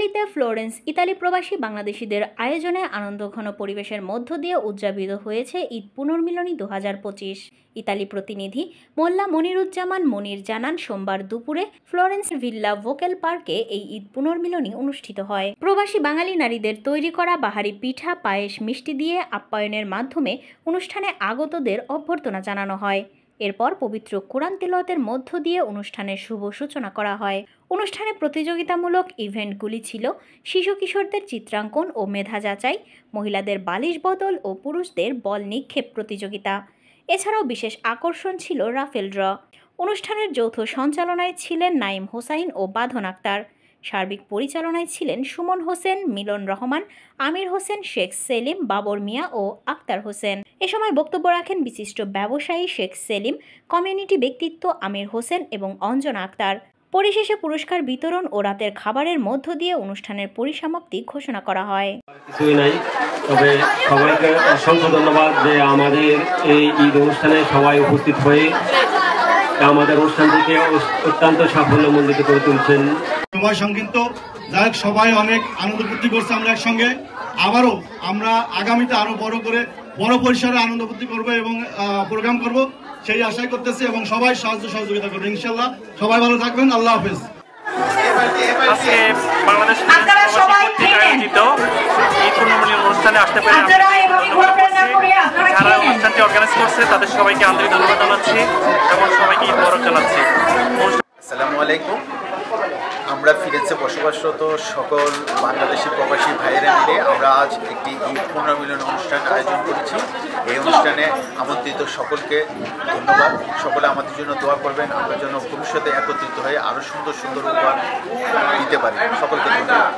ইতালিতে Florence Italy প্রবাসী বাংলাদেশিদের আয়োজনে আনন্দঘন পরিবেশের মধ্য দিয়ে উদযাপিত হয়েছে ঈদ পুনর্মিলনী 2025। ইতালি প্রতিনিধি মোল্লা মনিরুজ্জামান মনির জানান, সোমবার দুপুরে ফ্লোরেন্স ভিল্লা ভোকেল পার্কে এই ঈদ পুনর্মিলনী অনুষ্ঠিত হয়। প্রবাসী বাঙালি নারীদের তৈরি করা বাহারি পিঠা, পায়েস, মিষ্টি দিয়ে আপ্যায়নের মাধ্যমে অনুষ্ঠানে আগতদের অভ্যর্থনা জানানো হয়। এরপর পবিত্র কোরআন তিলাওয়াতের মধ্য দিয়ে অনুষ্ঠানের শুভ সূচনা করা হয়। অনুষ্ঠানে প্রতিযোগিতামূলক ইভেন্টগুলি ছিল শিশু কিশোরদের চিত্রাঙ্কন ও মেধা যাচাই, মহিলাদের বালিশ বদল ও পুরুষদের বল নিক্ষেপ প্রতিযোগিতা। এছাড়াও বিশেষ আকর্ষণ ছিল রাফেল ড্র। অনুষ্ঠানের যৌথ সঞ্চালনায় ছিলেন নাইম হোসাইন ও বাঁধন আক্তার। সার্বিক পরিচালনায় ছিলেন সুমন হোসেন, মিলন রহমান, আমির হোসেন, শেখ সেলিম, বাবর মিয়া ও আক্তার হোসেন। এ সময় বক্তব্য রাখেন বিশিষ্ট ব্যবসায়ী শেখ সেলিম, কমিউনিটি ব্যক্তিত্ব আমির হোসেন এবং অঞ্জনা আক্তার। পরিশেষে পুরস্কার বিতরণ ও রাতের খাবারের মধ্য দিয়ে অনুষ্ঠানের পরিসমাপ্তি ঘোষণা করা হয়। কিছুই নাই, তবে সবাইকে অসংখ্য ধন্যবাদ যে আমাদের এই ঈদ অনুষ্ঠানে সবাই উপস্থিত হয়ে আমাদের অনুষ্ঠানটিকে অত্যন্ত সাফল্যমণ্ডিত করে তুলছেন। সময় সংক্ষিপ্ত, যাই হোক সবাই অনেক আনন্দ ফুর্তি করছে। আমরা একসঙ্গে আবারও আমরা আগামীতে আরো বড় পরিসরে আনন্দ ফুর্তি করবো এবং প্রোগ্রাম করব, সেই আশাই করতেছি এবং সবাই সাহায্য সহযোগিতা করবে ইনশাল্লাহ। সবাই ভালো থাকবেন, আল্লাহ হাফেজ। আজকে বাংলাদেশ আয়োজিত এই পুনর্মিলনী অনুষ্ঠানে আসতে পেরে যারা অনুষ্ঠানটি অর্গানাইজ করছে তাদের সবাইকে আন্তরিক ধন্যবাদ জানাচ্ছি এবং সবাইকে ঈদ মোবারক জানাচ্ছি। আসসালামু আলাইকুম। আমরা ফিরেছে বসবাসরত সকল বাংলাদেশি প্রবাসী ভাইয়েরা মিলে আমরা আজ একটি ঈদ পুনর্মিলন অনুষ্ঠান আয়োজন করেছি। এই অনুষ্ঠানে আমন্ত্রিত সকলকে ধন্যবাদ। সকলে আমাদের জন্য দোয়া করবেন, আমরা যেন ভবিষ্যতে একত্রিত হয়ে আরও সুন্দর সুন্দর উপহার দিতে পারি। সকলকে ধন্যবাদ।